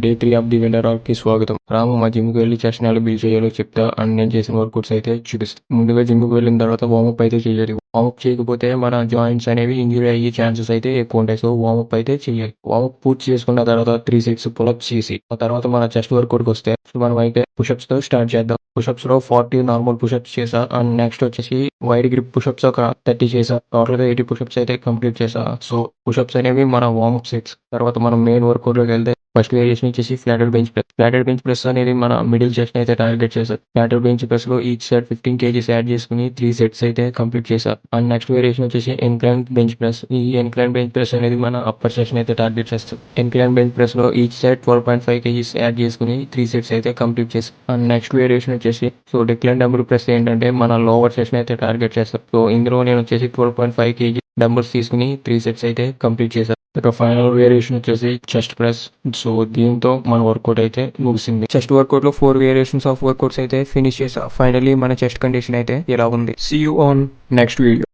Day 3 of the వెండర్కి స్వాగతం. రాము మా జిమ్కి వెళ్ళి చెస్ట్ ఎలా బిల్డ్ చేయాలో చెప్తా అండ్ నేను చేసిన వర్కౌట్స్ అయితే చూపిస్తాను. ముందుగా జిమ్కి వెళ్ళిన తర్వాత వార్మప్ అయితే చేయాలి. వార్మప్ చేయకపోతే మన జాయింట్స్ అనేవి ఇంజురీ అయ్యే ఛాన్సెస్ అయితే ఎక్కువ ఉంటాయి. సో వార్మప్ అయితే చేయాలి. వార్మప్ పూర్తి చేసుకున్న తర్వాత 3 సెట్స్ పుల్అప్స్ చేసి ఆ తర్వాత మన చెస్ట్ వర్కౌట్కి వస్తే మనం అయితే పుషప్స్ తో స్టార్ట్ చేద్దాం. పుషప్స్ లో 40 నార్మల్ పుషప్స్ చేసా అండ్ నెక్స్ట్ వచ్చేసి వైడ్ గ్రిప్ పుషప్స్ ఒక 30 చేసా. టోటల్ గా 80 పుషప్స్ అయితే కంప్లీట్ చేసా. సో పుషప్స్ అనేవి మన వార్మప్ సెట్స్. తర్వాత మనం మెయిన్ వర్కౌట్ లోకి వెళ్తే ఫస్ట్ వేరియేషన్ వచ్చేసి flatted bench press. Flatted bench press అనేది మన మిడిల్ చెస్ట్ అయితే టార్గెట్ చేస్తారు. ఫ్లాటెడ్ బెంచ్ ప్రెస్ లో ఈచ్ సైడ్ 15 kgs యాడ్ చేసుకుని 3 సెట్స్ అయితే కంప్లీట్ చేశారు. అండ్ నెక్స్ట్ వేరియేషన్ వచ్చేసి ఇన్క్లైన్ బెంచ్ ప్రెస్. ఈ ఇన్క్లైన్ బెంచ్ ప్రెస్ అనేది మన అప్పర్ సెక్షన్ అయితే టార్గెట్ చేస్తారు. ఇన్క్లైన్ బెంచ్ ప్రెస్ లో ఈచ్ సైడ్ 12.5 kgs యాడ్ చేసుకుని 3 సెట్స్ అయితే కంప్లీట్ చేశారు. అండ్ నెక్స్ట్ వేరియేషన్ వచ్చేసి డిక్లైన్ డంబుల్ ప్రెస్ ఏంటంటే మన లోవర్ సెక్షన్ అయితే టార్గెట్ చేస్తారు. సో ఇందులో నేను వచ్చేసి 12.5 kg డంబుల్స్ తీసుకుని 3 సెట్స్ అయితే కంప్లీట్ చేశారు. ఇక ఫైనల్ వేరియేషన్ వచ్చేసి చెస్ట్ ప్రెస్. సో దీంతో మన వర్కౌట్ అయితే ముగిసింది. చెస్ట్ వర్కౌట్ లో 4 వేరియేషన్స్ ఆఫ్ వర్కౌట్స్ అయితే ఫినిష్ చేసా. ఫైనల్లీ మన చెస్ట్ కండిషన్ అయితే ఇలా ఉంది. See you on next video.